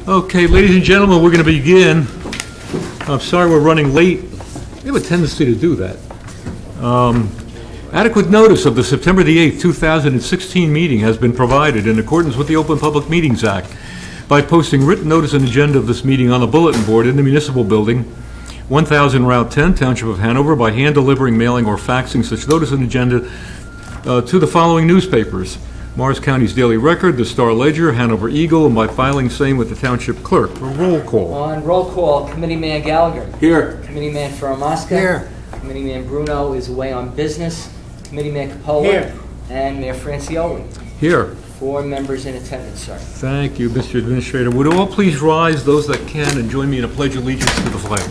Okay, ladies and gentlemen, we're going to begin. I'm sorry we're running late. We have a tendency to do that. Adequate notice of the September the 8th, 2016 meeting has been provided in accordance with the Open Public Meetings Act by posting written notice and agenda of this meeting on the bulletin board in the municipal building, 1000 Route 10, Township of Hanover, by hand delivering, mailing, or faxing such notice and agenda to the following newspapers: Morris County's Daily Record, the Star Ledger, Hanover Eagle, and by filing same with the Township Clerk. A roll call. On roll call, Committeeman Gallagher. Here. Committeeman Faramasca. Here. Committeeman Bruno is away on business. Committeeman Capola. Here. And Mayor Francioli. Here. 4 members in attendance, sir. Thank you, Mr. Administrator. Would all please rise, those that can, and join me in a pledge of allegiance to the flag.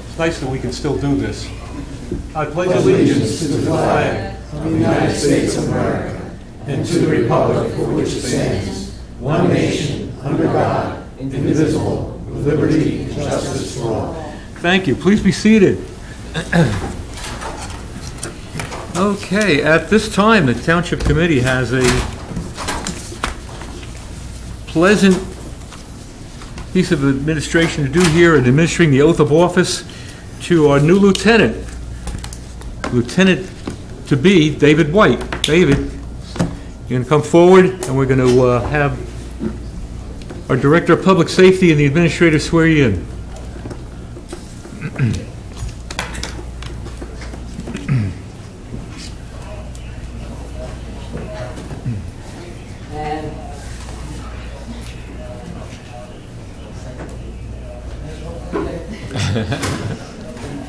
It's nice that we can still do this. I pledge allegiance to the flag of the United States of America and to the republic for which it stands, one nation, under God, indivisible, with liberty and justice for all. Thank you. Please be seated. Okay, at this time, the Township Committee has a pleasant piece of administration to do here in administering the oath of office to our new lieutenant, Lieutenant-to-be David White. David, you're going to come forward, and we're going to have our Director of Public Safety and the Administrator swear you in.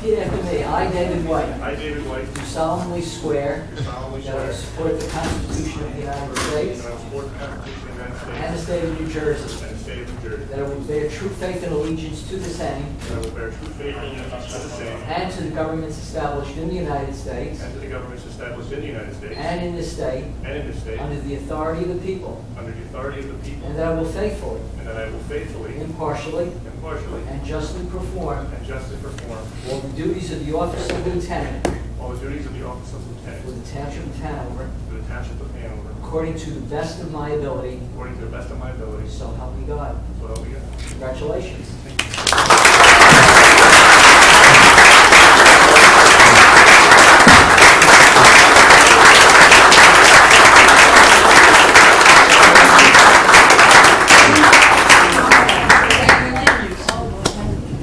Repeat after me. I, David White. I, David White. Do solemnly swear that I will support the Constitution of the United States That I will support the Constitution of the United States and the state of New Jersey. and the state of New Jersey. That I will bear true faith and allegiance to the same That I will bear true faith and allegiance to the same and to the governments established in the United States and to the governments established in the United States and in this state and in this state under the authority of the people. under the authority of the people, And that I will faithfully, and that I will faithfully, impartially, impartially, and justly perform and justly perform all the duties of the office of lieutenant all the duties of the office of for lieutenant the Township of Hanover for the Township of Hanover according to the best of my ability. according to the best of my ability. So help me God. So help me God. Congratulations.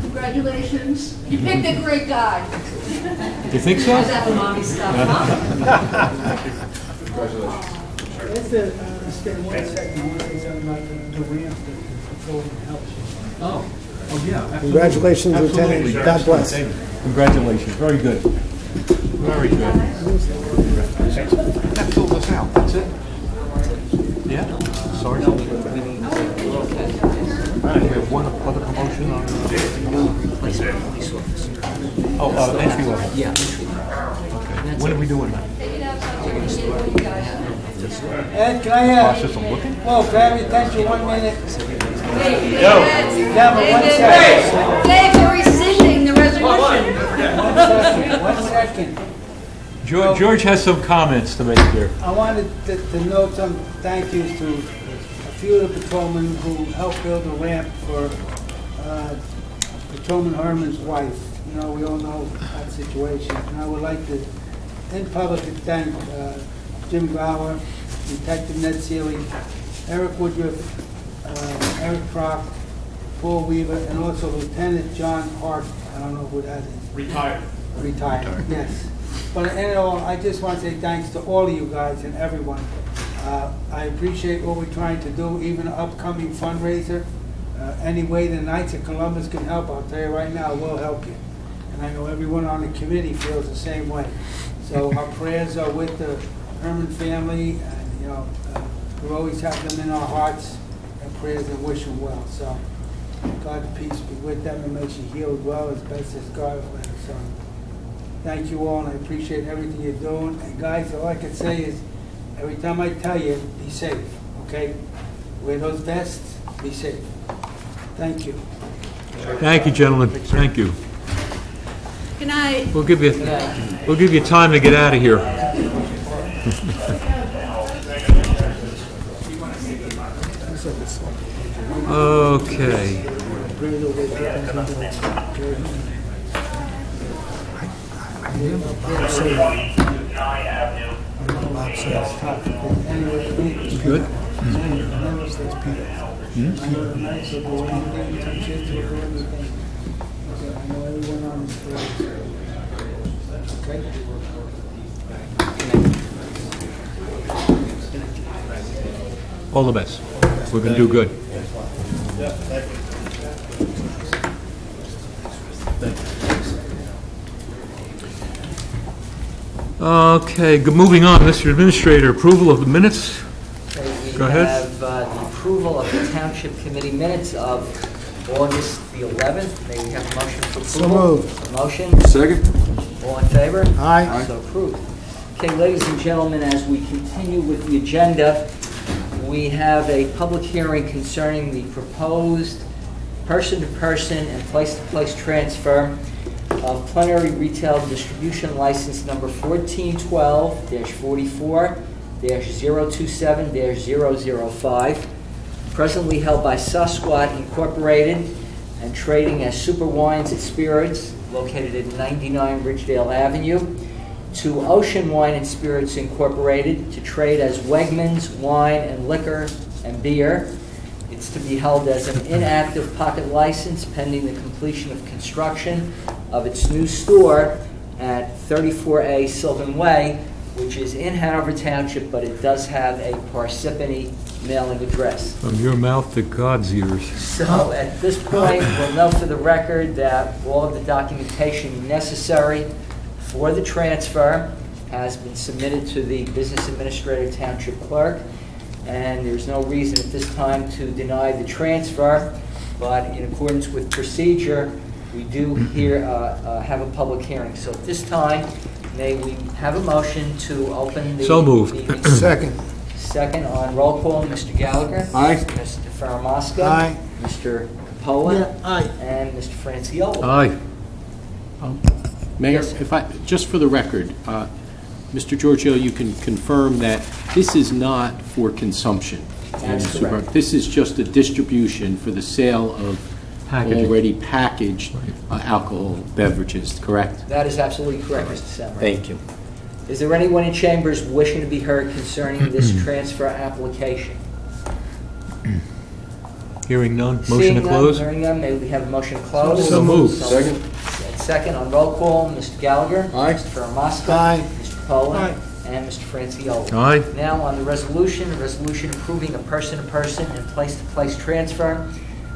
Congratulations. You picked a great guy. You think so? How's that for mommy stuff, Let's spend 1 second, want to say something about the ramp that's going to help you. Oh, yeah. absolutely. Congratulations, Lieutenant. Absolutely. God bless. Congratulations. Very good. Very good. That filled us out. That's it? Yeah? Sorry. All right, we have one other promotion on entry level. Yeah. Okay. When are we doing that? Ed, can I Process of looking? grab your attention 1 minute? Dave, Devin, 1 second. Dave, you're rescinding the resolution. 1 second. George has some comments to make here. I wanted to note some thank yous to a few of the patrolmen who helped build a ramp for Patrolman Herman's wife. You know, we all know that situation. And I would like to, in public, thank Jim Bauer, Detective Ned Seeley, Eric Woodruff, Eric Prock, Paul Weaver, and also Lieutenant John Hart. I don't know who that is. Retired. Retired, yes. But in all, I just want to say thanks to all of you guys and everyone. I appreciate what we're trying to do, even an upcoming fundraiser. Any way the Knights of Columbus can help, I'll tell you right now, we'll help you. And I know everyone on the committee feels the same way. So our prayers are with the Herman family, and, you know, we always have them in our hearts and prayers and wish them well. So God's peace be with them and make you healed well as best as God will. So thank you all, and I appreciate everything you're doing. And guys, all I can say is, every time I tell you, be safe, okay? Wear those vests, be safe. Thank you. Thank you, gentlemen. Thank you. Good night. We'll give you time to get out of here. Okay. Good. All the best. We're going to do good. Okay, moving on, Mr. Administrator, approval of the minutes? Okay, Go ahead. We have the approval of the Township Committee minutes of August the 11th. May we have a motion for approval? So moved. A motion? Second? All in favor? Aye. So approved. Okay, ladies and gentlemen, as we continue with the agenda, we have a public hearing concerning the proposed person-to-person and place-to-place transfer of plenary retail distribution license number 1412-44-027-005, presently held by Susquat Incorporated and trading as Super Wines and Spirits, located at 99 Ridgedale Avenue, to Ocean Wine and Spirits Incorporated to trade as Wegmans Wine and Liquor and Beer. It's to be held as an inactive pocket license pending the completion of construction of its new store at 34A Sylvan Way, which is in Hanover Township, but it does have a Parsippany mailing address. From your mouth to God's ears. So at this point, we'll note for the record that all of the documentation necessary for the transfer has been submitted to the Business Administrator Township Clerk, and there's no reason at this time to deny the transfer, but in accordance with procedure, we do here have a public hearing. So at this time, may we have a motion to open the... So moved. Second. Second on roll call, Mr. Gallagher. Aye. Mr. Faramasco. Aye. Mr. Capola. Aye. And Mr. Franciulli. Aye. Mayor, Yes. if I, just for the record, Mr. Giorgio, you can confirm that this is not for consumption. That's Super- correct. This is just a distribution for the sale of Packaging. already packaged alcohol beverages, correct? That is absolutely correct, Mr. Semmer. Thank you. Is there anyone in chambers wishing to be heard concerning this transfer application? Hearing none, motion Seeing to none, close? hearing none, may we have a motion to close? So moved. Second? And second on roll call, Mr. Gallagher. Aye. Mr. Faramasco. Aye. Mr. Capola. Aye. And Mr. Franciulli. Aye. Now on the resolution, a resolution approving a person-to-person and place-to-place transfer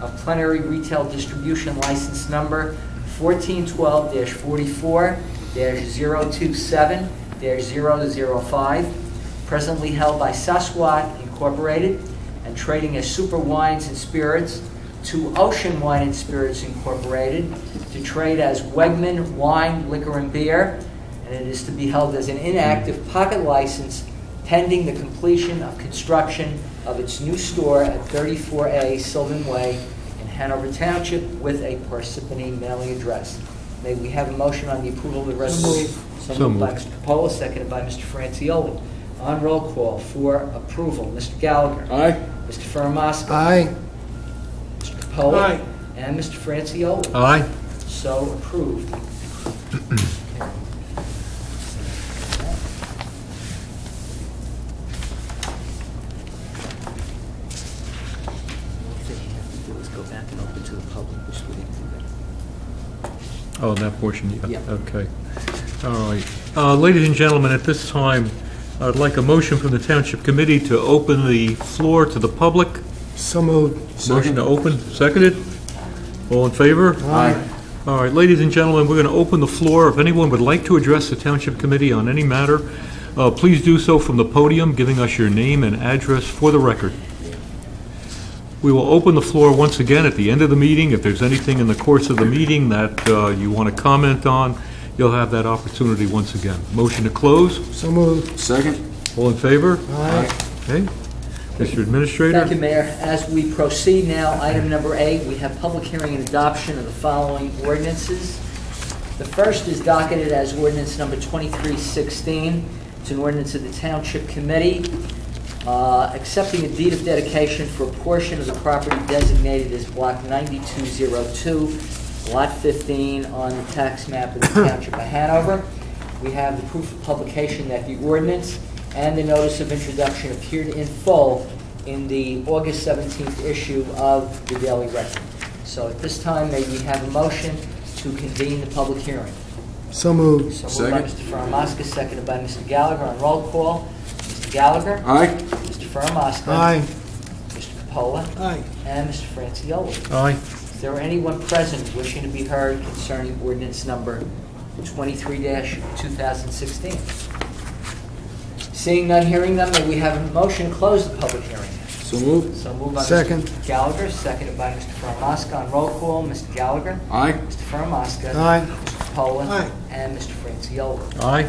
of plenary retail distribution license number 1412-44-027-005, presently held by Susquat Incorporated and trading as Super Wines and Spirits, to Ocean Wine and Spirits Incorporated to trade as Wegman Wine, Liquor, and Beer, and it is to be held as an inactive pocket license pending the completion of construction of its new store at 34A Sylvan Way in Hanover Township with a Parsippany mailing address. May we have a motion on the approval of the resolution? So by moved. Mr. Capola, seconded by Mr. Franciulli. On roll call for approval, Mr. Gallagher. Aye. Mr. Faramasco. Aye. Mr. Capola. Aye. And Mr. Franciulli. Aye. So approved. Go back and open to the public, which we didn't do that. Oh, that portion, yeah. Yeah. Okay. All right. Ladies and gentlemen, at this time, I'd like a motion from the Township Committee to open the floor to the public. So moved. Motion to open, seconded? All in favor? Aye. All right, ladies and gentlemen, we're going to open the floor. If anyone would like to address the Township Committee on any matter, please do so from the podium, giving us your name and address for the record. We will open the floor once again at the end of the meeting. If there's anything in the course of the meeting that you want to comment on, you'll have that opportunity once again. Motion to close. So moved. Second? All in favor? Aye. Okay. Mr. Administrator? Thank you, Mayor. As we proceed now, item number 8, we have public hearing and adoption of the following ordinances. The first is docketed as ordinance number 2316. It's an ordinance of the Township Committee accepting a deed of dedication for a portion of the property designated as Block 9202, Lot 15 on the tax map of the Township of Hanover. We have the proof of publication that the ordinance and the notice of introduction appeared in full in the August 17th issue of the Daily Record. So at this time, may we have a motion to convene the public hearing? So moved. So moved by Mr. Faramaska, seconded by Mr. Gallagher. On roll call, Mr. Gallagher. Aye. Mr. Faramaska. Aye. Mr. Capola. Aye. And Mr. Francioli. Aye. Is there anyone present wishing to be heard concerning ordinance number 23-2016? Seeing none, hearing none, may we have a motion to close the public hearing? So moved. So moved by Second. Mr. Gallagher, seconded by Mr. Faramaska. On roll call, Mr. Gallagher. Aye. Mr. Faramaska. Aye. Mr. Capola. Aye. And Mr. Francioli. Aye.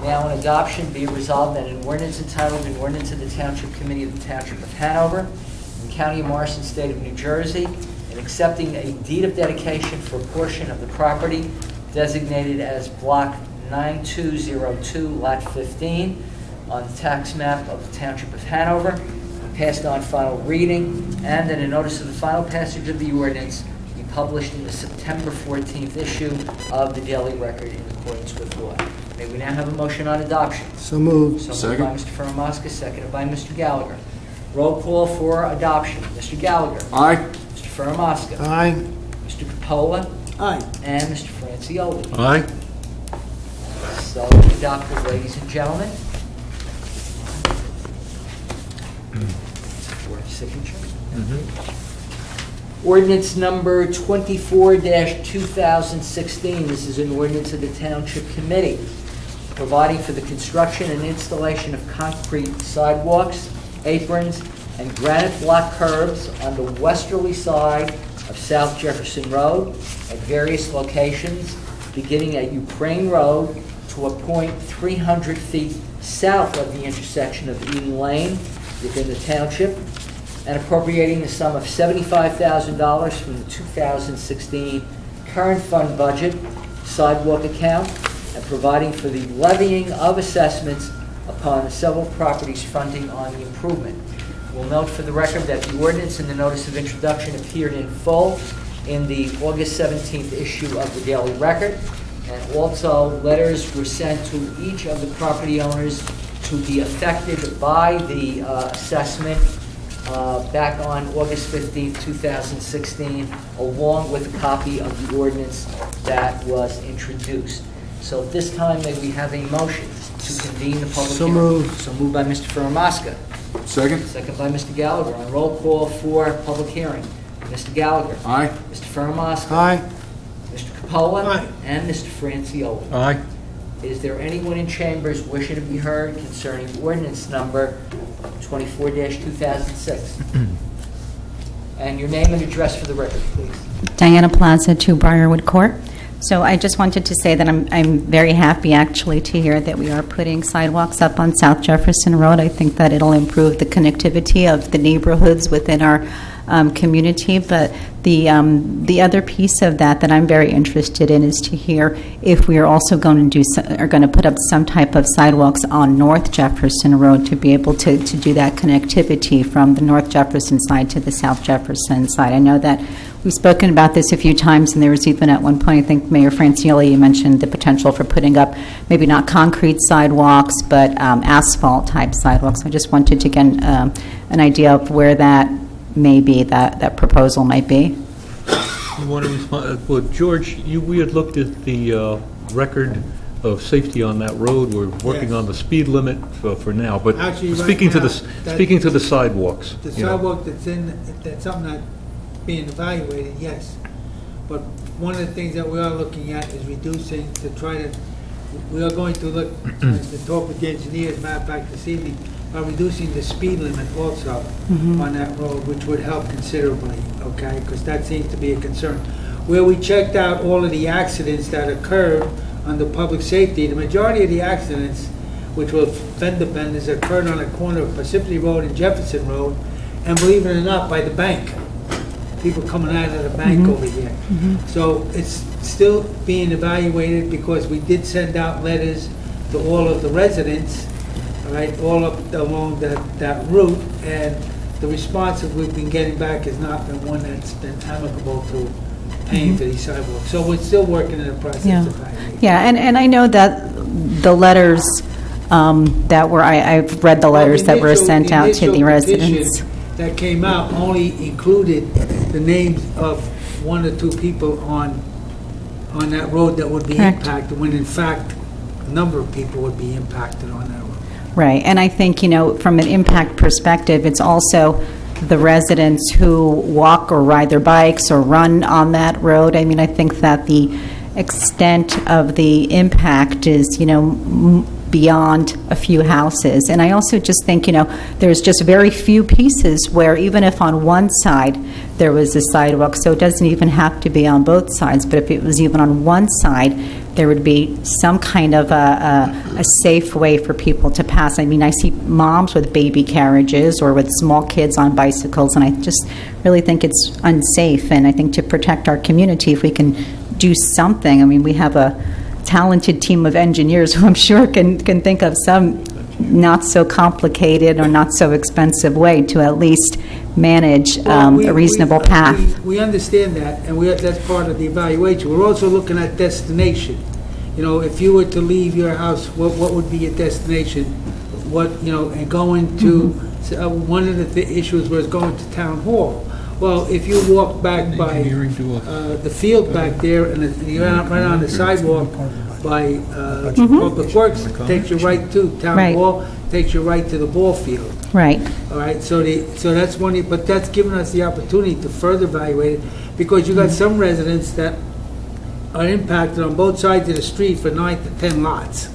Now, on adoption, be it resolved that an ordinance entitled, an ordinance of the Township Committee of the Township of Hanover, in the County of Morrison, State of New Jersey, and accepting a deed of dedication for a portion of the property designated as Block 9202, Lot 15, on the tax map of the Township of Hanover, passed on final reading, and that a notice of the final passage of the ordinance be published in the September 14th issue of the Daily Record in accordance with law. May we now have a motion on adoption? So moved. So moved by Mr. Faramaska, seconded by Mr. Gallagher. Roll call for adoption. Mr. Gallagher. Aye. Mr. Faramaska. Aye. Mr. Capola. Aye. And Mr. Francioli. Aye. So adopted, ladies and gentlemen. For signature. Ordinance number 24-2016. This is an ordinance of the Township Committee providing for the construction and installation of concrete sidewalks, aprons, and granite block curbs on the westerly side of South Jefferson Road at various locations, beginning at Ukraine Road to a point 300 feet south of the intersection of Eden Lane within the township, and appropriating the sum of $75,000 from the 2016 current fund budget sidewalk account, and providing for the levying of assessments upon the several properties fronting on the improvement. We'll note for the record that the ordinance and the notice of introduction appeared in full in the August 17th issue of the Daily Record, and also letters were sent to each of the property owners to be affected by the assessment back on August 15th, 2016, along with a copy of the ordinance that was introduced. So at this time, may we have a motion to convene the public So hearing? moved. So moved by Mr. Faramaska. Second. Second by Mr. Gallagher. On roll call for public hearing. Mr. Gallagher. Aye. Mr. Faramaska. Aye. Mr. Capola. Aye. And Mr. Francioli. Aye. Is there anyone in chambers wishing to be heard concerning ordinance number 24-2006? And your name and address for the record, please. Diana Plaza, 2 Briarwood Court. So I just wanted to say that I'm very happy, actually, to hear that we are putting sidewalks up on South Jefferson Road. I think that it'll improve the connectivity of the neighborhoods within our community. But the other piece of that I'm very interested in is to hear if we are also going to put up some type of sidewalks on North Jefferson Road to be able to do that connectivity from the North Jefferson side to the South Jefferson side. I know that we've spoken about this a few times, and there was even at one point, I think Mayor Francioli, you mentioned the potential for putting up maybe not concrete sidewalks, but asphalt-type sidewalks. I just wanted to get an idea of where that may be, that proposal might be. You want to respond? Well, George, we had looked at the record of safety on that road. We're working Yes. on the speed limit for now, but Actually, right speaking to now, speaking to the sidewalks. The you know. sidewalk that's something that's being evaluated, yes. But one of the things that we are looking at is reducing we are going to look, to talk with the engineers, matter of fact, this evening, about reducing the speed limit also on that road, which would help considerably, okay? Because that seems to be a concern. Where we checked out all of the accidents that occurred under public safety, the majority of the accidents, which were fender benders, occurred on the corner of Parsippany Road and Jefferson Road, and believe it or not, by the bank. People coming out of the bank over here. So it's still being evaluated because we did send out letters to all of the residents, all right, all up along that route, and the response that we've been getting back has not been one that's been amicable to paying for these sidewalks. So we're still working in the process Yeah. of finding. Yeah, and I know that the letters that were, I've read the letters that were sent out to the initial residents. petition that came out only included the names of one or two people on that road that would be Correct. impacted, when in fact, a number of people would be impacted on that road. Right, and I think, from an impact perspective, it's also the residents who walk or ride their bikes or run on that road. I mean, I think that the extent of the impact is, beyond a few houses. And I also just think, there's just very few pieces where even if on one side there was a sidewalk, so it doesn't even have to be on both sides, but if it was even on one side, there would be some kind of a safe way for people to pass. I mean, I see moms with baby carriages or with small kids on bicycles, and I just really think it's unsafe. And I think to protect our community, if we can do something, I mean, we have a talented team of engineers who I'm sure can think of some not so complicated or not so expensive way to at least manage a reasonable path. We understand that, and that's part of the evaluation. We're also looking at destination. If you were to leave your house, what would be your destination? And going to, one of the issues was going to Town Hall. Well, if you walk back by the field back there, and you're right on the sidewalk by Public Works, takes you right to Town Right. Hall, takes you right to the ball field. Right. All right, so that's one, but that's given us the opportunity to further evaluate it, because you got some residents that are impacted on both sides of the street for 9 to 10 lots.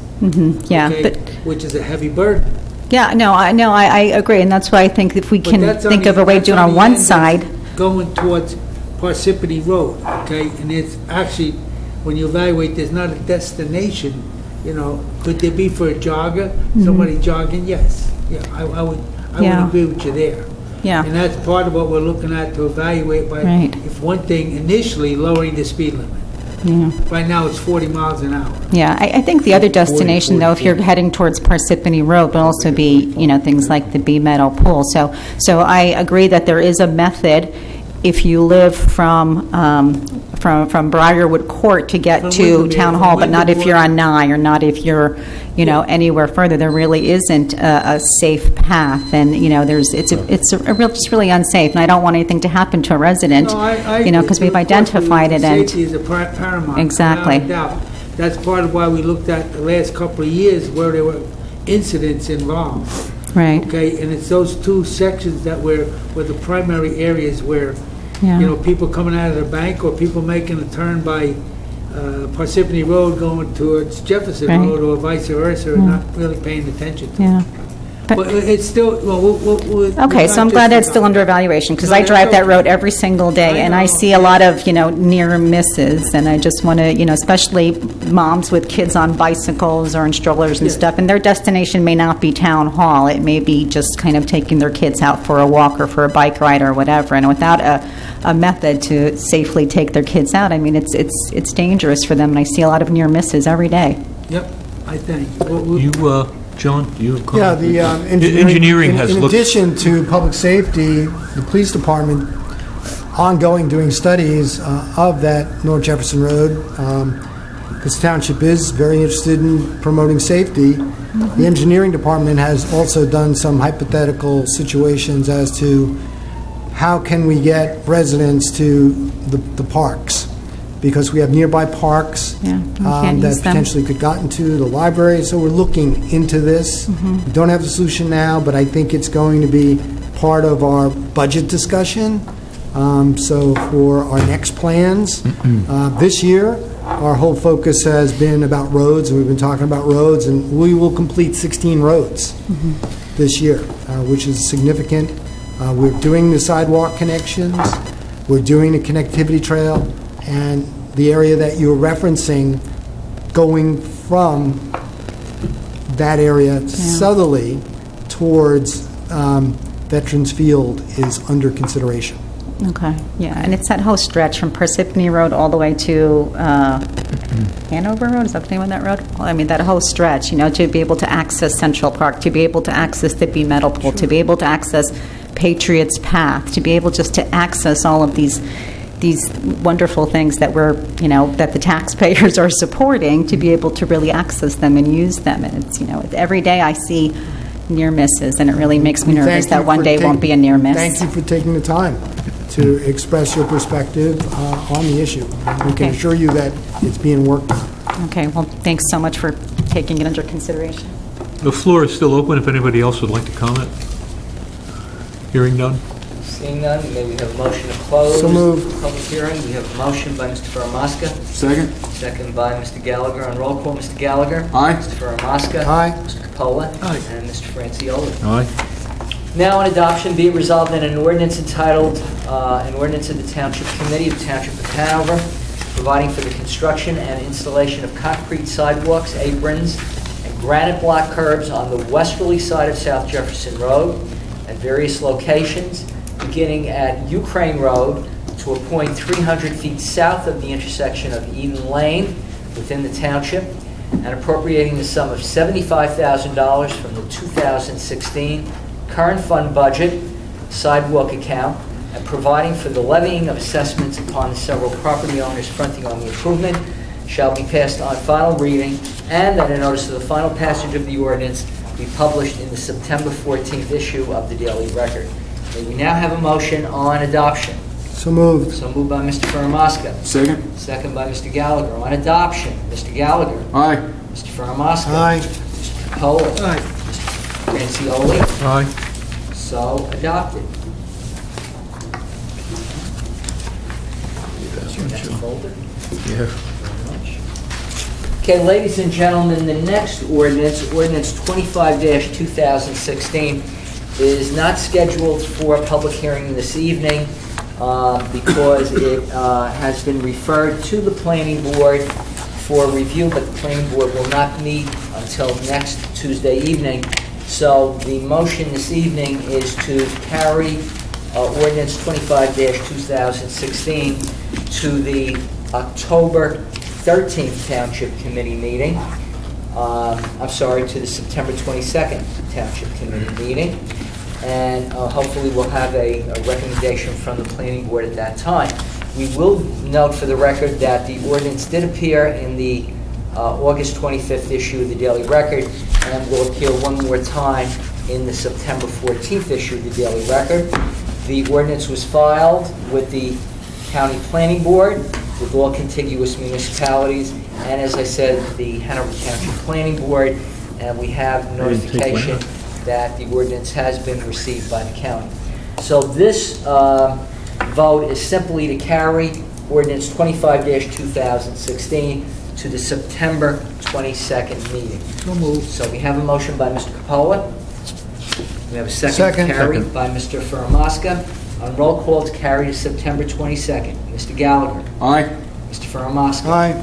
Yeah, okay, but which is a heavy burden. yeah, I agree, and that's why I think if we But can that's think the- of a way to that's do it on the one end that's side. Going towards Parsippany Road, okay, and it's actually, when you evaluate, there's not a destination, could there be for a jogger, somebody jogging? Yes, yeah, I would Yeah. agree with you there. Yeah. And that's part of what we're looking at to evaluate by, Right. if one thing, initially lowering the speed limit. Yeah. Right now, it's 40 miles an hour. Yeah, I think the other destination, though, if you're heading towards Parsippany Road, will also be, things like the Bee Meadow Pool. So I agree that there is a method if you live from Briarwood Court to get From to Windermere, Town from Hall, but not if you're Windermere. on Nye, or not if you're, anywhere further. There really isn't a safe path, and, it's just really unsafe, and I don't want anything to happen to a resident, No, I because we've identified it, and... Safety is a paramount. Exactly. without a doubt. That's part of why we looked at the last couple of years where there were incidents involved. Right. Okay, and it's those two sections that were the primary areas where, Yeah. people coming out of the bank or people making a turn by Parsippany Road going towards Jefferson Right. Road or vice versa, and not really paying attention to it. Yeah. But it's still, well, we'll... Okay, so I'm glad that's still under evaluation, because No, I that's drive that okay. road every single day, and I know. see a lot of, near misses, and I just want to, especially moms with kids on bicycles or in strollers and Yeah. stuff, and their destination may not be Town Hall. It may be just kind of taking their kids out for a walk or for a bike ride or whatever, and without a method to safely take their kids out, I mean, it's dangerous for them, and I see a lot of near misses every day. Yep, I think. You, John, do you have Yeah, comment? the Engineering has in looked... addition to public safety, the police department ongoing doing studies of that North Jefferson Road, because Township is very interested in promoting safety. The engineering department has also done some hypothetical situations as to how can we get residents to the parks, because we have nearby parks Yeah, we can't that use them. potentially could got into the library. So we're looking into this. We don't have the solution now, but I think it's going to be part of our budget discussion. So for our next plans, this year, our whole focus has been about roads, and we've been talking about roads, and we will complete 16 roads this year, which is significant. We're doing the sidewalk connections, we're doing the connectivity trail, and the area that you're referencing, going from that area southerly towards Veterans Field, is under consideration. Okay, yeah, and it's that whole stretch from Parsippany Road all the way to Hanover Road, is that the name of that road? Well, I mean, that whole stretch, to be able to access Central Park, to be able to access the B Metal Pool, to be able to access Patriots Path, to be able just to access all of these wonderful things that that the taxpayers are supporting, to be able to really access them and use them. And it's, every day I see near misses, and it really makes me nervous that one day won't be a near miss. Thank you for taking the time to express your perspective on the issue. We can assure you that it's being worked on. Okay, well, thanks so much for taking it under consideration. The floor is still open if anybody else would like to comment. Hearing none. Seeing none, may we have a motion to close So moved. the public hearing? We have a motion by Mr. Faramasca, Second? second by Mr. Gallagher. On roll call, Mr. Gallagher. Aye. Mr. Faramasca. Aye. Mr. Capola. Aye. And Mr. Francioli. Aye. Now on adoption, be it resolved that an ordinance entitled, an ordinance of the Township Committee of the Township of Hanover, providing for the construction and installation of concrete sidewalks, aprons, and granite block curbs on the westerly side of South Jefferson Road at various locations, beginning at Ukraine Road to a point 300 feet south of the intersection of Eden Lane within the township, and appropriating the sum of $75,000 from the 2016 current fund budget sidewalk account, and providing for the levying of assessments upon the several property owners fronting on the improvement, shall be passed on final reading, and that a notice of the final passage of the ordinance be published in the September 14th issue of the Daily Record. May we now have a motion on adoption? So moved. So moved by Mr. Faramasca. Second? Second by Mr. Gallagher. On adoption, Mr. Gallagher. Aye. Mr. Faramasca. Aye. Mr. Capola. Aye. Mr. Francioli. Aye. So adopted. That folder. Yeah. Okay, ladies and gentlemen, the next ordinance, Ordinance 25-2016, is not scheduled for a public hearing this evening because it has been referred to the planning board for review, but the planning board will not meet until next Tuesday evening. So the motion this evening is to carry Ordinance 25-2016 to the October 13th Township Committee meeting. To the September 22nd Township Committee meeting. And hopefully we'll have a recommendation from the planning board at that time. We will note for the record that the ordinance did appear in the August 25th issue of the Daily Record, and will appear one more time in the September 14th issue of the Daily Record. The ordinance was filed with the County Planning Board, with all contiguous municipalities, and as I said, the Hanover Township Planning Board, and we have notification that the ordinance has been received by the county. So this vote is simply to carry Ordinance 25-2016 to the September 22nd meeting. So moved. So we have a motion by Mr. Capola. We have a second Second. carried Second. by Mr. Faramasca. On roll call to carry to September 22nd. Mr. Gallagher. Aye. Mr. Faramasca. Aye.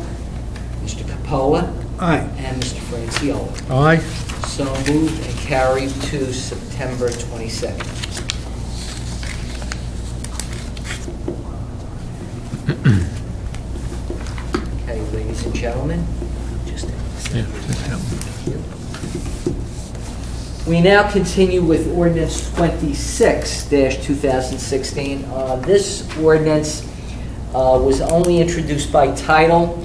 Mr. Capola. Aye. And Mr. Francioli. Aye. So moved and carried to September 22nd. Okay, ladies and gentlemen, just Yeah, just have one. we now continue with ordinance 26-2016. This ordinance was only introduced by title,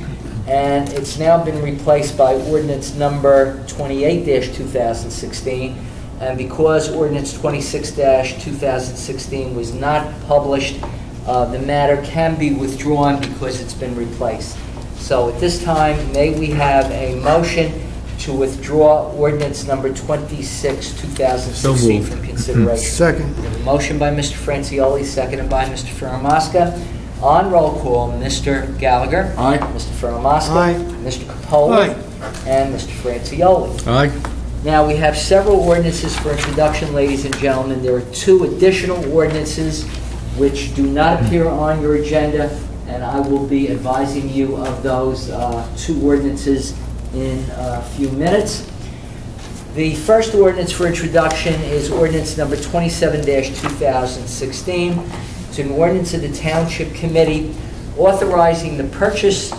and it's now been replaced by ordinance number 28-2016. And because ordinance 26-2016 was not published, the matter can be withdrawn because it's been replaced. So at this time, may we have a motion to withdraw ordinance number 26-2016 So moved. from consideration? Second. We have a motion by Mr. Francioli, seconded by Mr. Faramasca. On roll call, Mr. Gallagher. Aye. Mr. Faramasca. Aye. Mr. Capola. Aye. And Mr. Francioli. Aye. Now, we have several ordinances for introduction, ladies and gentlemen. There are two additional ordinances which do not appear on your agenda, and I will be advising you of those two ordinances in a few minutes. The first ordinance for introduction is ordinance number 27-2016. It's an ordinance of the Township Committee authorizing the purchase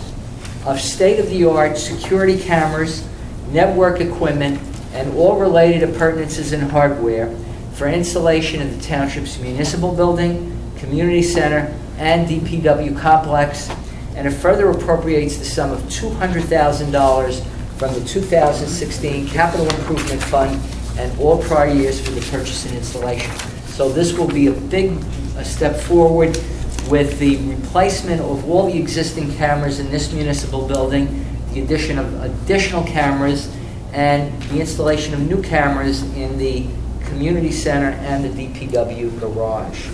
of state-of-the-art security cameras, network equipment, and all related appurtenances and hardware for installation in the Township's municipal building, community center, and DPW complex, and it further appropriates the sum of $200,000 from the 2016 Capital Improvement Fund and all prior years for the purchase and installation. So this will be a big step forward with the replacement of all the existing cameras in this municipal building, the addition of additional cameras, and the installation of new cameras in the community center and the DPW garage.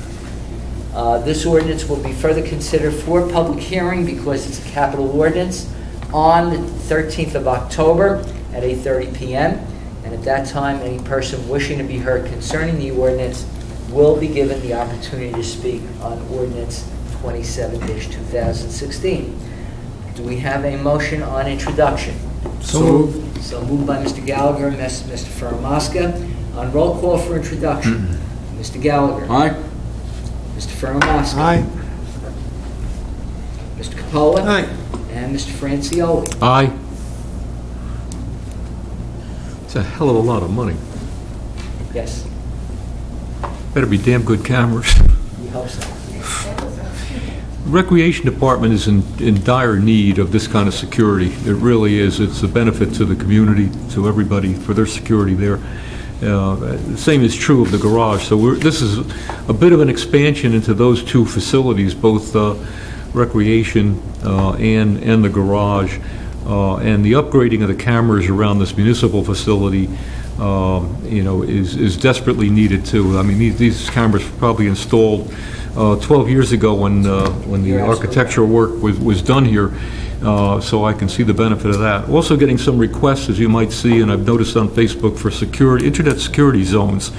This ordinance will be further considered for public hearing because it's a capital ordinance on the 13th of October at 8:30 p.m. And at that time, any person wishing to be heard concerning the ordinance will be given the opportunity to speak on ordinance 27-2016. Do we have a motion on introduction? So moved. So moved by Mr. Gallagher and Mr. Firmaska. On roll call for introduction, Mr. Gallagher. Aye. Mr. Firmaska. Aye. Mr. Capola. Aye. And Mr. Francioli. Aye. It's a hell of a lot of money. Yes, Better be damn good cameras. we hope so. Recreation Department is in dire need of this kind of security. It really is. It's a benefit to the community, to everybody, for their security there. The same is true of the garage. So this is a bit of an expansion into those two facilities, both recreation and the garage. And the upgrading of the cameras around this municipal facility, is desperately needed too. I mean, these cameras were probably installed 12 years ago when the architectural work was done here, so I can see the benefit of that. Also getting some requests, as you might see, and I've noticed on Facebook, for internet security zones.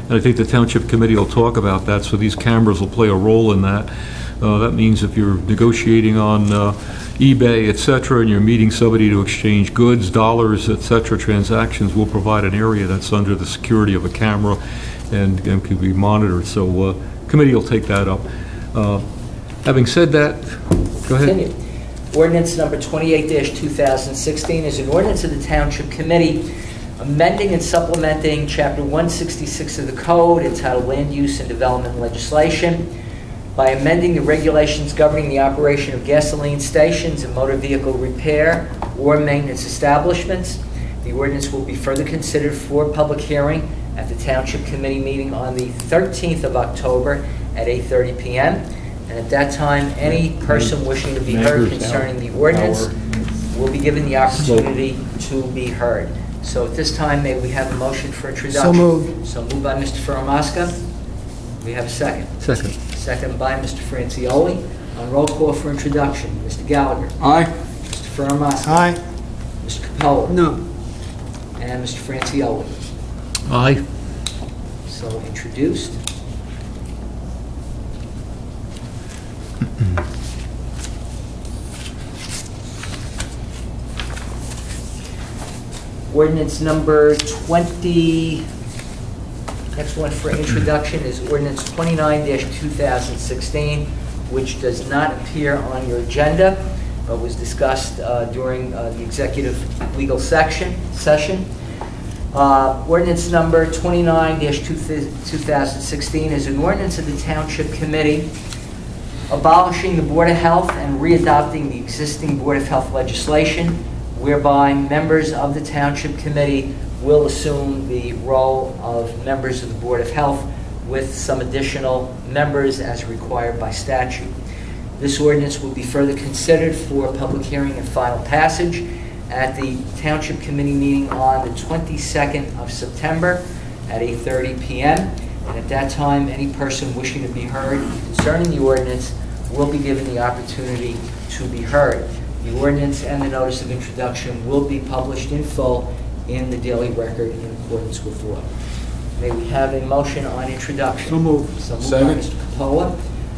And I think the Township Committee will talk about that, so these cameras will play a role in that. That means if you're negotiating on eBay, et cetera, and you're meeting somebody to exchange goods, dollars, et cetera, transactions, we'll provide an area that's under the security of a camera and can be monitored. So committee will take that up. Having said that, go ahead. Continue. Ordinance number 28-2016 is an ordinance of the Township Committee amending and supplementing Chapter 166 of the Code entitled Land Use and Development Legislation by amending the regulations governing the operation of gasoline stations and motor vehicle repair or maintenance establishments. The ordinance will be further considered for public hearing at the Township Committee meeting on the 13th of October at 8:30 p.m. And at that time, any person wishing to be heard concerning the ordinance will be given the opportunity to be heard. So at this time, may we have a motion for introduction? So moved. So moved by Mr. Firmaska. We have a second. Second. Second by Mr. Francioli. On roll call for introduction, Mr. Gallagher. Aye. Mr. Firmaska. Aye. Mr. Capola. No. And Mr. Francioli. Aye. So introduced. Ordinance number 20, next one for introduction is ordinance 29-2016, which does not appear on your agenda, but was discussed during the executive legal session. Ordinance number 29-2016 is an ordinance of the Township Committee abolishing the Board of Health and readopting the existing Board of Health legislation, whereby members of the Township Committee will assume the role of members of the Board of Health with some additional members as required by statute. This ordinance will be further considered for public hearing and final passage at the Township Committee meeting on the 22nd of September at 8:30 p.m. And at that time, any person wishing to be heard concerning the ordinance will be given the opportunity to be heard. The ordinance and the notice of introduction will be published in full in the Daily Record in accordance with law. May we have a motion on introduction? So moved. So moved Second. by Mr. Capola,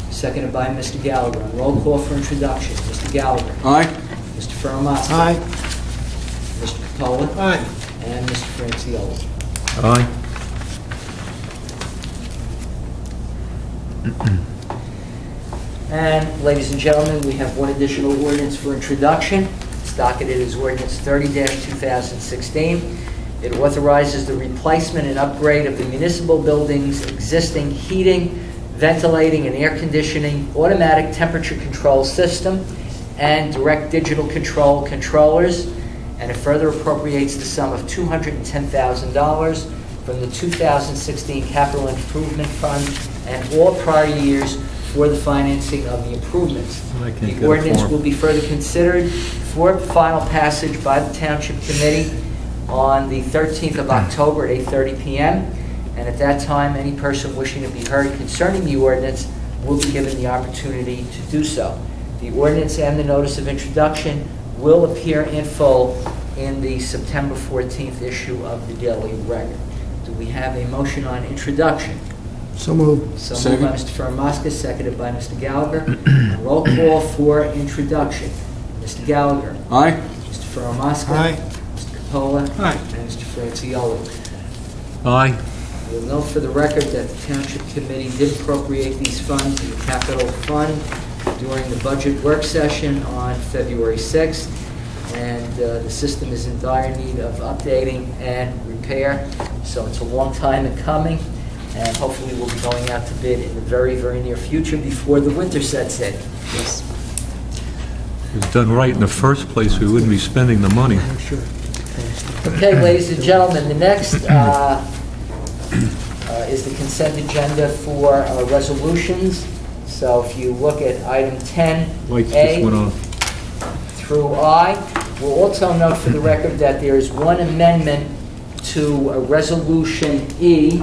seconded by Mr. Gallagher. On roll call for introduction, Mr. Gallagher. Aye. Mr. Firmaska. Aye. Mr. Capola. Aye. And Mr. Francioli. Aye. And, ladies and gentlemen, we have one additional ordinance for introduction. docketed as ordinance 30-2016. It authorizes the replacement and upgrade of the municipal building's existing heating, ventilating, and air conditioning automatic temperature control system and direct digital control controllers, and it further appropriates the sum of $210,000 from the 2016 Capital Improvement Fund and all prior years for the financing of the improvements. I can't get The a ordinance form. will be further considered for final passage by the Township Committee on the 13th of October at 8:30 p.m. And at that time, any person wishing to be heard concerning the ordinance will be given the opportunity to do so. The ordinance and the notice of introduction will appear in full in the September 14th issue of the Daily Record. Do we have a motion on introduction? So moved. So moved by Mr. Faramaska, seconded by Mr. Gallagher. Roll call for introduction. Mr. Gallagher. Aye. Mr. Faramaska. Aye. Mr. Capola. Aye. And Mr. Francioli. Aye. We'll note for the record that the Township Committee did appropriate these funds to the Capital Fund during the budget work session on February 6th, and the system is in dire need of updating and repair, so it's a long time in coming, and hopefully we'll be going out to bid in the very, very near future before the winter sets in. Yes. It was done right in the first place, we wouldn't be spending the money. Okay, ladies and gentlemen, the next is the consent agenda for resolutions. So if you look at item 10, Lights just went A on. through I, we'll also note for the record that there is one amendment to Resolution E,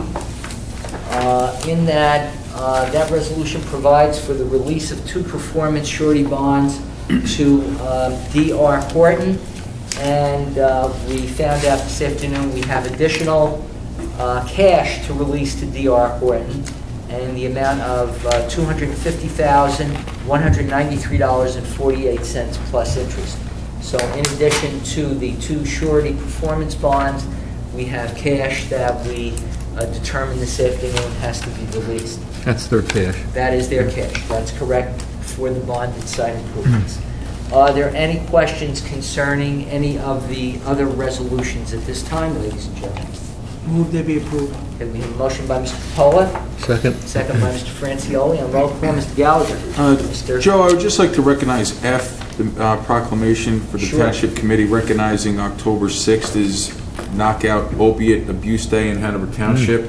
in that that resolution provides for the release of 2 performance surety bonds to D.R. Horton, and we found out this afternoon we have additional cash to release to D.R. Horton in the amount of $250,193.48 plus interest. So in addition to the 2 surety performance bonds, we have cash that we determined this afternoon has to be released. That's their cash. That is their cash. That's correct for the bonded site improvements. Are there any questions concerning any of the other resolutions at this time, ladies and gentlemen? Move they be approved. Okay, we have a motion by Mr. Capola, Second. second by Mr. Francioli, and roll call, Mr. Gallagher. Mr. Joe, I would just like to recognize F, the proclamation for the Sure. Township Committee recognizing October 6th is Knockout Opiate Abuse Day in Hanover Township.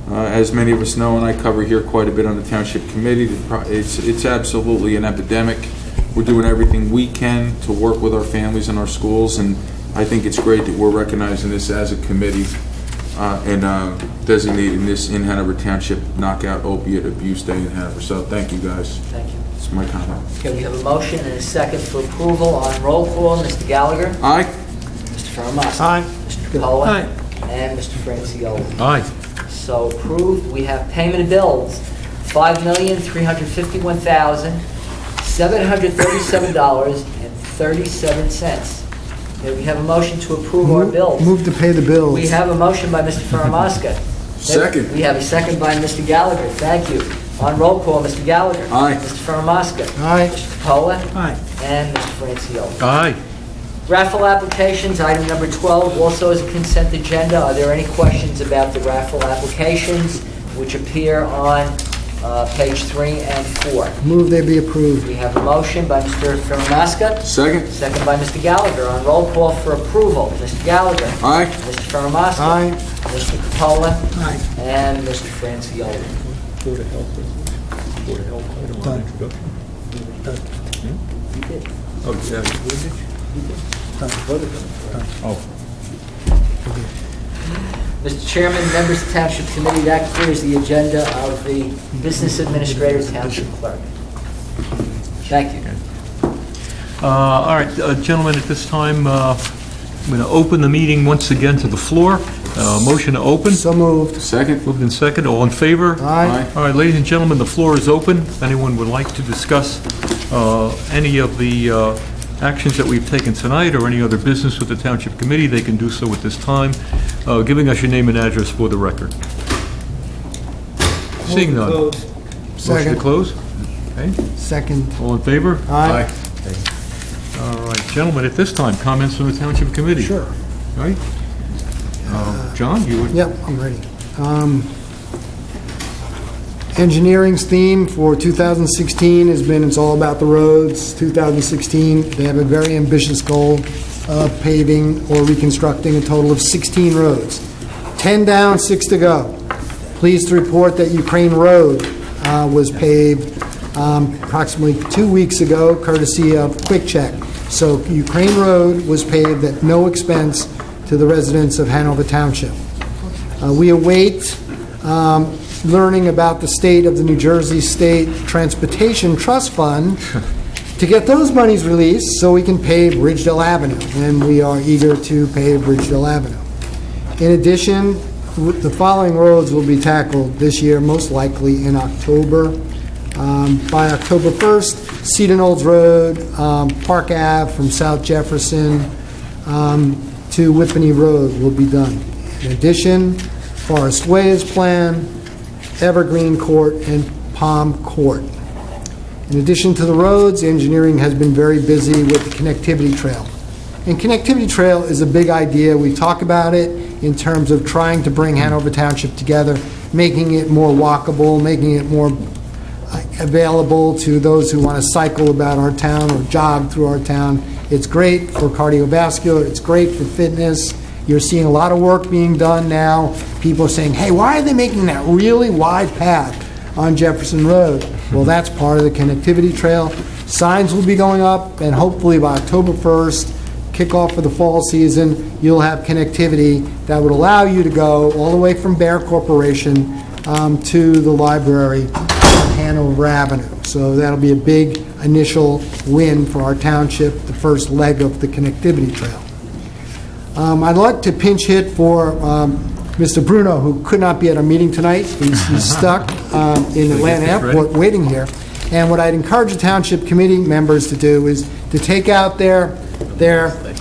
As many of us know, and I cover here quite a bit on the Township Committee, it's absolutely an epidemic. We're doing everything we can to work with our families and our schools, and I think it's great that we're recognizing this as a committee and designating this in Hanover Township Knockout Opiate Abuse Day in Hanover. So thank you, guys. Thank you. That's my comment. Okay, we have a motion and a second for approval on roll call. Mr. Gallagher? Aye. Mr. Faramaska? Aye. Mr. Capola? Aye. And Mr. Francioli. Aye. So approved. We have payment of bills, $5,351,737.37. Okay, we have a motion to approve our bills. Move to pay the bills. We have a motion by Mr. Faramaska. Second. We have a second by Mr. Gallagher. Thank you. On roll call, Mr. Gallagher. Aye. Mr. Faramaska. Aye. Mr. Capola. Aye. And Mr. Francioli. Aye. Raffle applications, item number 12, also is a consent agenda. Are there any questions about the raffle applications, which appear on page 3 and 4? Move they be approved. We have a motion by Mr. Faramaska, Second. second by Mr. Gallagher. On roll call for approval, Mr. Gallagher. Aye. Mr. Faramaska. Aye. Mr. Capola. Aye. And Mr. Francioli. Board of Health, Board of Health item on Done. introduction. You did. Oh, yeah. Oh. Mr. Chairman, members of the Township Committee, that clears the agenda of the Business Administrator, Township Clerk. Thank you. All right, gentlemen, at this time, I'm going to open the meeting once again to the floor. Motion to open. So moved. Second. Moved in second. All in favor? Aye. All right, ladies and gentlemen, the floor is open. If anyone would like to discuss any of the actions that we've taken tonight or any other business with the Township Committee, they can do so at this time, giving us your name and address for the record. Seeing none. Close. Motion to Second. close? Okay. Second. All in favor? Aye. All right, gentlemen, at this time, comments from the Township Committee? Sure. All right. John, you would? Yep, I'm ready. Engineering's theme for 2016 has been, it's all about the roads. 2016, they have a very ambitious goal of paving or reconstructing a total of 16 roads. 10 down, 6 to go. Pleased to report that Ukraine Road was paved approximately 2 weeks ago, courtesy of Quick Check. So Ukraine Road was paved at no expense to the residents of Hanover Township. We await learning about the state of the New Jersey State Transportation Trust Fund to get those monies released so we can pave Ridgedale Avenue, and we are eager to pave Ridgedale Avenue. In addition, the following roads will be tackled this year, most likely in October. By October 1st, Cedar Knolls Road, Park Ave from South Jefferson to Whippany Road will be done. In addition, Forest Way is planned, Evergreen Court, and Palm Court. In addition to the roads, engineering has been very busy with the connectivity trail. And connectivity trail is a big idea. We talk about it in terms of trying to bring Hanover Township together, making it more walkable, making it more available to those who want to cycle about our town or jog through our town. It's great for cardiovascular. It's great for fitness. You're seeing a lot of work being done now. People are saying, hey, why are they making that really wide path on Jefferson Road? Well, that's part of the connectivity trail. Signs will be going up, and hopefully by October 1st, kickoff for the fall season, you'll have connectivity that would allow you to go all the way from Bear Corporation to the library on Hanover Avenue. So that'll be a big initial win for our township, the first leg of the connectivity trail. I'd like to pinch hit for Mr. Bruno, who could not be at our meeting tonight. He's stuck in Atlanta Airport waiting here. And what I'd encourage the Township Committee members to do is to take out their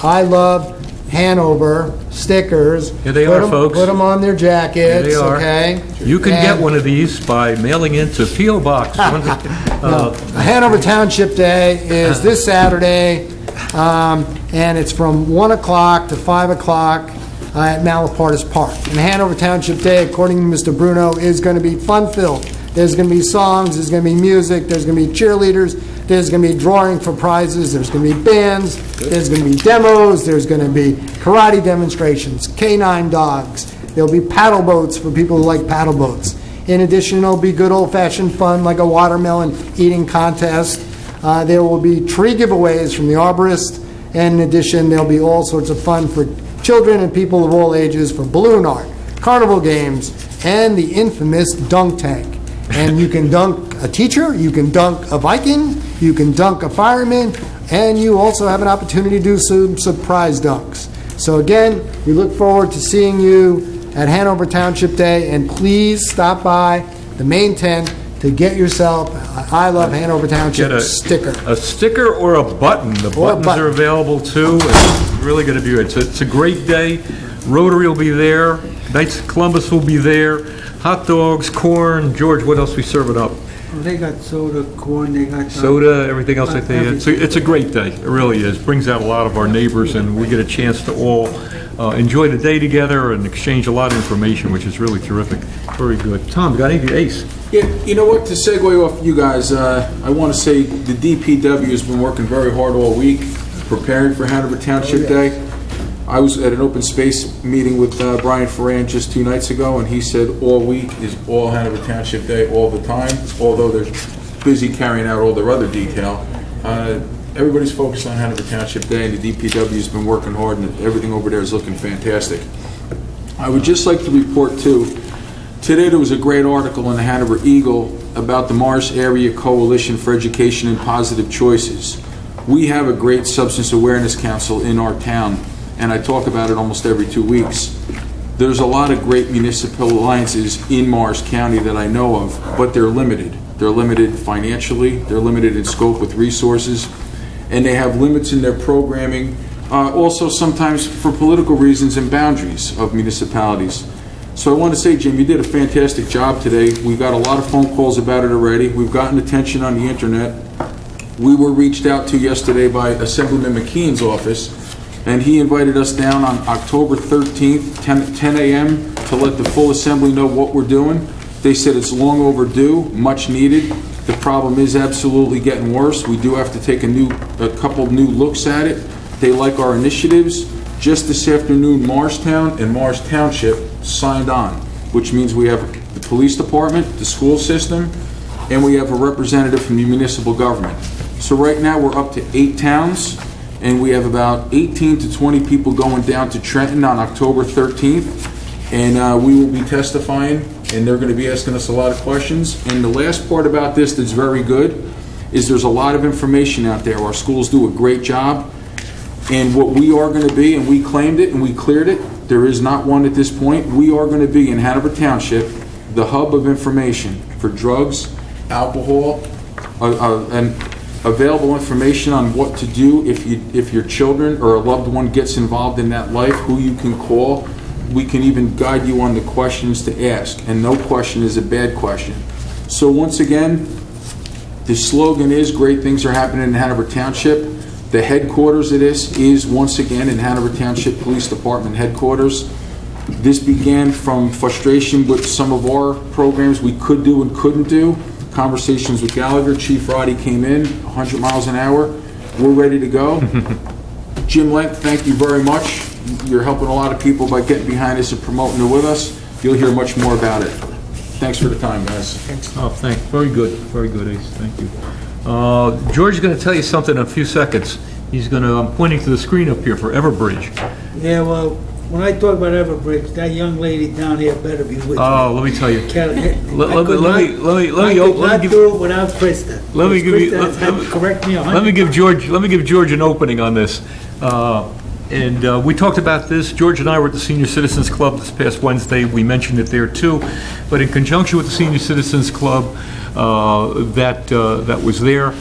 I Love Hanover stickers. Here they are, folks. Put them on their jackets, Here they are. okay? You can get one of these by mailing into P.O. Box. Hanover Township Day is this Saturday, and it's from 1 o'clock to 5 o'clock at Malapartis Park. And Hanover Township Day, according to Mr. Bruno, is going to be fun-filled. There's going to be songs, there's going to be music, there's going to be cheerleaders, there's going to be drawing for prizes, there's going to be bands, there's going to be demos, there's going to be karate demonstrations, canine dogs, there'll be paddle boats for people who like paddle boats. In addition, there'll be good old-fashioned fun like a watermelon eating contest. There will be tree giveaways from the arborist, and in addition, there'll be all sorts of fun for children and people of all ages for balloon art, carnival games, and the infamous dunk tank. And you can dunk a teacher, you can dunk a Viking, you can dunk a fireman, and you also have an opportunity to do some surprise dunks. So again, we look forward to seeing you at Hanover Township Day, and please stop by the main tent to get yourself an I Love Hanover Township sticker. A sticker or a button. The buttons are available too. It's really going to be good. It's a great day. Rotary will be there. Knights of Columbus will be there. Hot dogs, corn. George, what else we serve it up? Oh, they got soda, corn, they got... Soda, everything else like that. everything. It's a great day. It really is. Brings out a lot of our neighbors, and we get a chance to all enjoy the day together and exchange a lot of information, which is really terrific. Very good. Tom, you got anything? Ace? Yeah, you know what, to segue off you guys, I want to say the DPW has been working very hard all week, preparing for Hanover Township Day. I was at an open space meeting with Brian Ferran just 2 nights ago, and he said all week is all Hanover Township Day all the time, although they're busy carrying out all their other detail. Everybody's focused on Hanover Township Day, and the DPW has been working hard, and everything over there is looking fantastic. I would just like to report, too, today there was a great article in the Hanover Eagle about the Morris Area Coalition for Education and Positive Choices. We have a great Substance Awareness Council in our town, and I talk about it almost every 2 weeks. There's a lot of great municipal alliances in Morris County that I know of, but they're limited. They're limited financially, they're limited in scope with resources, and they have limits in their programming, also sometimes for political reasons and boundaries of municipalities. So I want to say, Jim, you did a fantastic job today. We got a lot of phone calls about it already. We've gotten attention on the internet. We were reached out to yesterday by Assemblyman McKean's office, and he invited us down on October 13th, 10 a.m., to let the full assembly know what we're doing. They said it's long overdue, much needed. The problem is absolutely getting worse. We do have to take a couple new looks at it. They like our initiatives. Just this afternoon, Morristown and Morris Township signed on, which means we have the police department, the school system, and we have a representative from the municipal government. So right now, we're up to 8 towns, and we have about 18 to 20 people going down to Trenton on October 13th, and we will be testifying, and they're going to be asking us a lot of questions. And the last part about this that's very good is there's a lot of information out there. Our schools do a great job, and what we are going to be, and we claimed it and we cleared it, there is not one at this point. We are going to be in Hanover Township, the hub of information for drugs, alcohol, and available information on what to do if your children or a loved one gets involved in that life, who you can call. We can even guide you on the questions to ask, and no question is a bad question. So once again, the slogan is great things are happening in Hanover Township. The headquarters of this is once again in Hanover Township Police Department headquarters. This began from frustration with some of our programs we could do and couldn't do. Conversations with Gallagher, Chief Roddy came in, 100 miles an hour. We're ready to go. Jim Lent, thank you very much. You're helping a lot of people by getting behind us and promoting it with us. You'll hear much more about it. Thanks for the time, guys. Oh, very good, Ace, thank you. George is going to tell you something in a few seconds. I'm pointing to the screen up here for Everbridge. Yeah, well, when I talk about Everbridge, that young lady down here better be with me. Oh, let me tell you. Let me do it without Krista. Let me give you. Correct me. Let me give George an opening on this. And we talked about this. George and I were at the Senior Citizens Club this past Wednesday. We mentioned it there too. But in conjunction with the Senior Citizens Club that was there,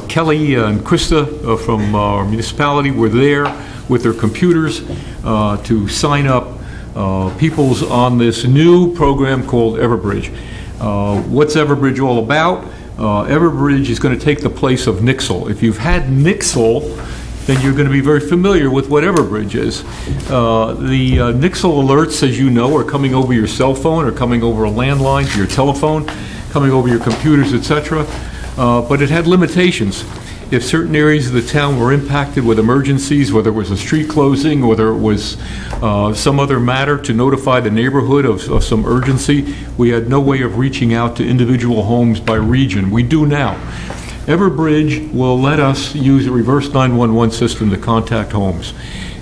Kelly and Krista from our municipality were there with their computers to sign up peoples on this new program called Everbridge. What's Everbridge all about? Everbridge is going to take the place of Nixle. If you've had Nixle, then you're going to be very familiar with what Everbridge is. The Nixle alerts, as you know, are coming over your cell phone or coming over a landline to your telephone, coming over your computers, etc. But it had limitations. If certain areas of the town were impacted with emergencies, whether it was a street closing, whether it was some other matter to notify the neighborhood of some urgency, we had no way of reaching out to individual homes by region. We do now. Everbridge will let us use a reverse 911 system to contact homes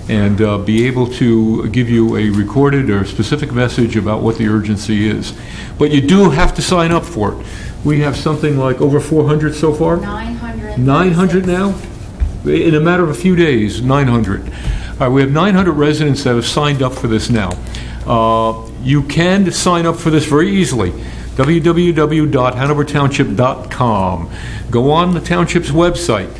and be able to give you a recorded or specific message about what the urgency is. But you do have to sign up for it. We have something like over 400 so far? 900. 900 now? In a matter of a few days, 900. All right, we have 900 residents that have signed up for this now. You can sign up for this very easily. www.hanovertownship.com. Go on the township's website.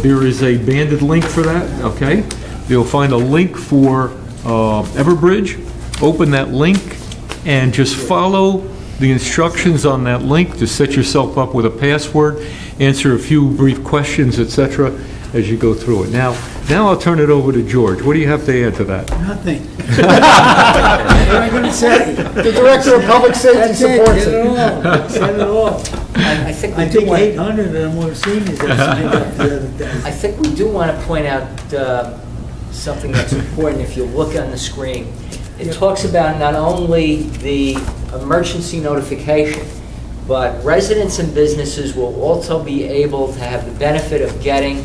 There is a banded link for that, okay? You'll find a link for Everbridge. Open that link and just follow the instructions on that link to set yourself up with a password, answer a few brief questions, etc., as you go through it. Now I'll turn it over to George. What do you have to add to that? Nothing. What am I going to say? The Director of Public Safety supports it. Said it all. I think we I do think want. 800 of them were seniors that signed up the other day. I think we do want to point out something that's important. If you look on the screen, it talks about not only the emergency notification, but residents and businesses will also be able to have the benefit of getting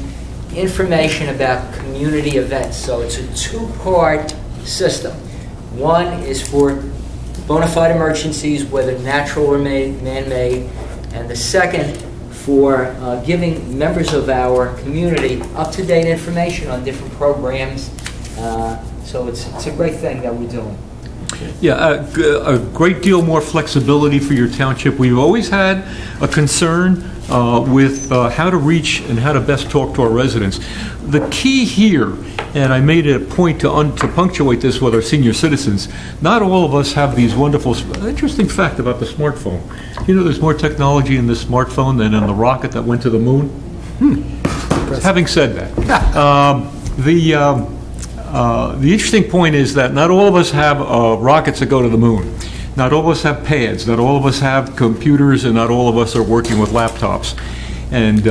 information about community events. So it's a two-part system. One is for bona fide emergencies, whether natural or man-made, and the second for giving members of our community up-to-date information on different programs. So it's a great thing that we're doing. Yeah, a great deal more flexibility for your township. We've always had a concern with how to reach and how to best talk to our residents. The key here, and I made it a point to punctuate this with our senior citizens, not all of us have these wonderful, interesting fact about the smartphone. You know there's more technology in this smartphone than in the rocket that went to the moon? Having said that, the interesting point is that not all of us have rockets that go to the moon. Not all of us have pads. Not all of us have computers, and not all of us are working with laptops. And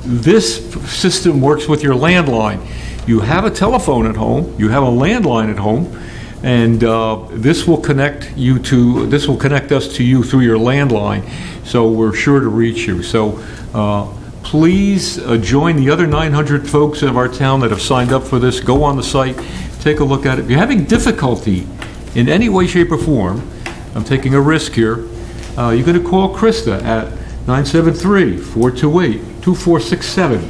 this system works with your landline. You have a telephone at home. You have a landline at home. And this will connect us to you through your landline, so we're sure to reach you. So please join the other 900 folks of our town that have signed up for this. Go on the site, take a look at it. If you're having difficulty in any way, shape, or form, I'm taking a risk here, you're going to call Krista at 973-428-2467.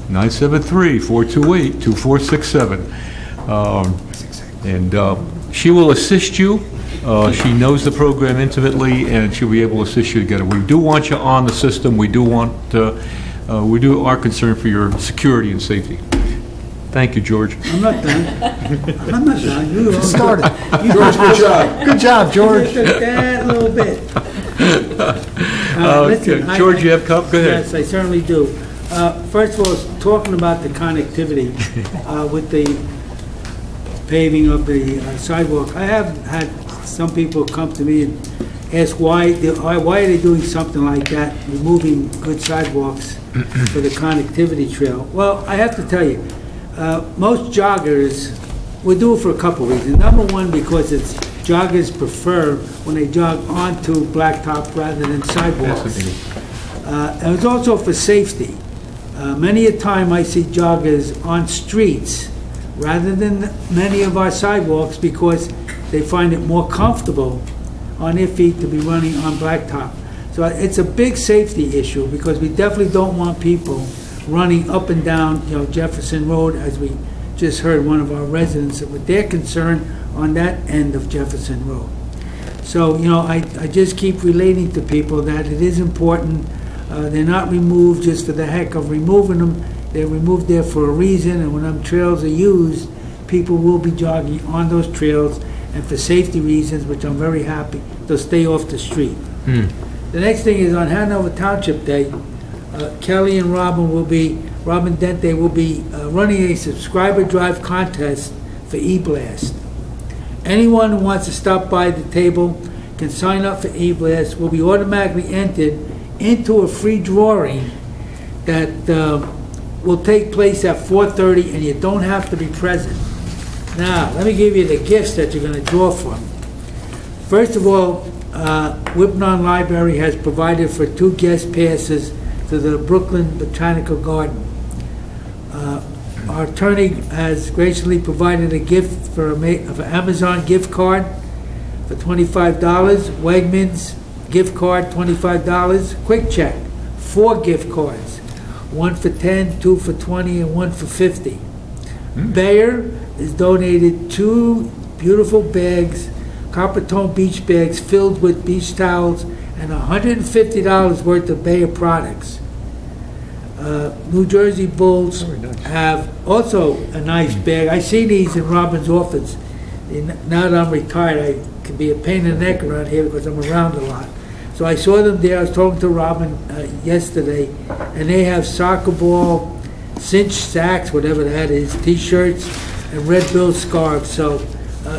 973-428-2467. And she will assist you. She knows the program intimately, and she'll be able to assist you to get it. We do want you on the system. We are concerned for your security and safety. Thank you, George. I'm not done. I'm not done. You Started. George, good job. Good job, George. Just that little bit. Listen, George, you have come? Go ahead. Yes, I certainly do. First of all, talking about the connectivity with the paving of the sidewalk, I have had some people come to me and ask why are they doing something like that, removing good sidewalks for the connectivity trail. Well, I have to tell you, most joggers will do it for a couple reasons. Number one, because joggers prefer when they jog onto blacktop rather than sidewalks. And it's also for safety. Many a time I see joggers on streets rather than many of our sidewalks because they find it more comfortable on their feet to be running on blacktop. So it's a big safety issue because we definitely don't want people running up and down, Jefferson Road, as we just heard one of our residents with their concern on that end of Jefferson Road. So, I just keep relating to people that it is important. They're not removed just for the heck of removing them. They're removed there for a reason, and when them trails are used, people will be jogging on those trails, and for safety reasons, which I'm very happy, they'll stay off the street. The next thing is on Hanover Township Day, Kelly and Robin Dente will be running a subscriber drive contest for eBlast. Anyone who wants to stop by the table can sign up for eBlast, will be automatically entered into a free drawing that will take place at 4:30, and you don't have to be present. Now, let me give you the gifts that you're going to draw from. First of all, Whipnon Library has provided for 2 guest passes to the Brooklyn Botanical Garden. Our attorney has graciously provided a gift for an Amazon gift card for $25, Wegmans gift card $25, Quick Check 4 gift cards, 1 for $10, 2 for $20, and 1 for $50. Bayer has donated 2 beautiful bags, copper tone beach bags filled with beach towels, and $150 worth of Bayer products. New Jersey Bulls have also a nice bag. I see these in Robin's office. Now that I'm retired, I can be a pain in the neck around here because I'm around a lot. So I saw them there. I was talking to Robin yesterday, and they have soccer ball, cinch sacks, whatever that is, T-shirts, and Red Bill scarves. So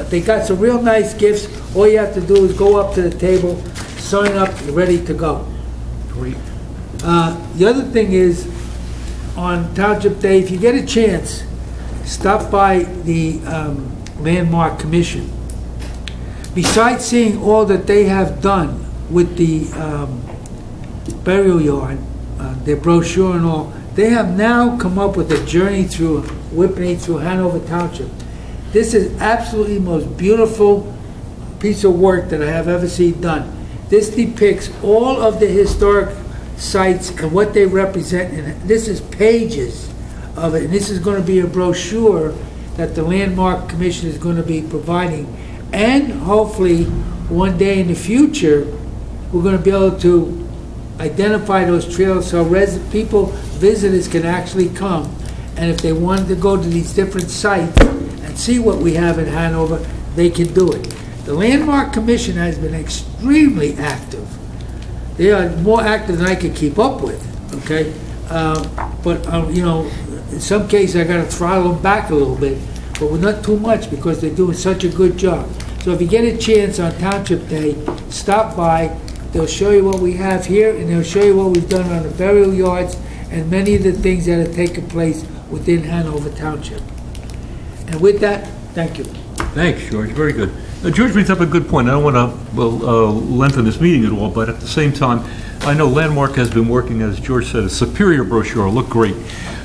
they got some real nice gifts. All you have to do is go up to the table, sign up, you're ready to go. Great. The other thing is, on Township Day, if you get a chance, stop by the Landmark Commission. Besides seeing all that they have done with the burial yard, their brochure and all, they have now come up with a journey through Whippany, through Hanover Township. This is absolutely the most beautiful piece of work that I have ever seen done. This depicts all of the historic sites and what they represent, and this is pages of it, and this is going to be a brochure that the Landmark Commission is going to be providing, and hopefully one day in the future we're going to be able to identify those trails so visitors can actually come, and if they wanted to go to these different sites and see what we have in Hanover, they can do it. The Landmark Commission has been extremely active. They are more active than I could keep up with, okay? But, you know, in some cases, I gotta throttle them back a little bit, but we're not too much because they're doing such a good job. So if you get a chance on Township Day, stop by. They'll show you what we have here, and they'll show you what we've done on the burial yards and many of the things that have taken place within Hanover Township. And with that, thank you. Thanks, George, very good. George brings up a good point. I don't want to lengthen this meeting at all, but at the same time, I know Landmark has been working, as George said, a superior brochure, look great.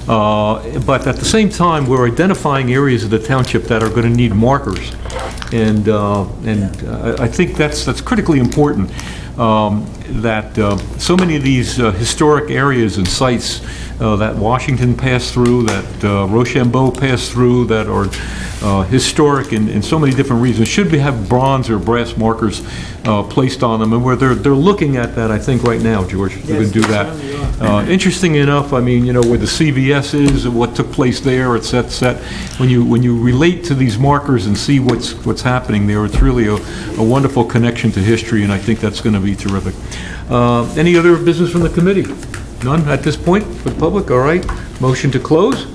But at the same time, we're identifying areas of the township that are going to need markers. And I think that's critically important, that so many of these historic areas and sites that Washington passed through, that Rochambeau passed through, that are historic in so many different reasons, should have bronze or brass markers placed on them, and where they're looking at that, I think, right now, George. They're going to do that. Interesting enough, I mean, you know, where the CVS is, and what took place there, it's set. When you relate to these markers and see what's happening there, it's really a wonderful connection to history, and I think that's going to be terrific. Any other business from the committee? None at this point for the public? All right. Motion to close?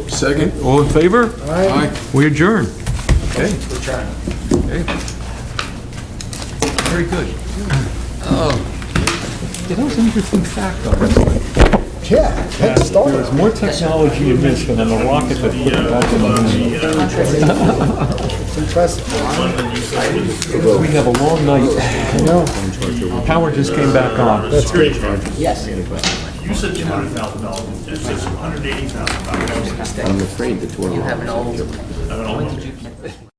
Second. All in favor? Aye. We adjourn. Okay. Okay. Very good. Yeah, that was an interesting fact on this one. Yeah, head start. There was more technology in this than on the rocket that put it back in the moon. It's impressive. We have a long night. I know. Power just came back on. That's good. Yes. You said $200,000, it says $180,000. I'm afraid the You have an old, I don't know.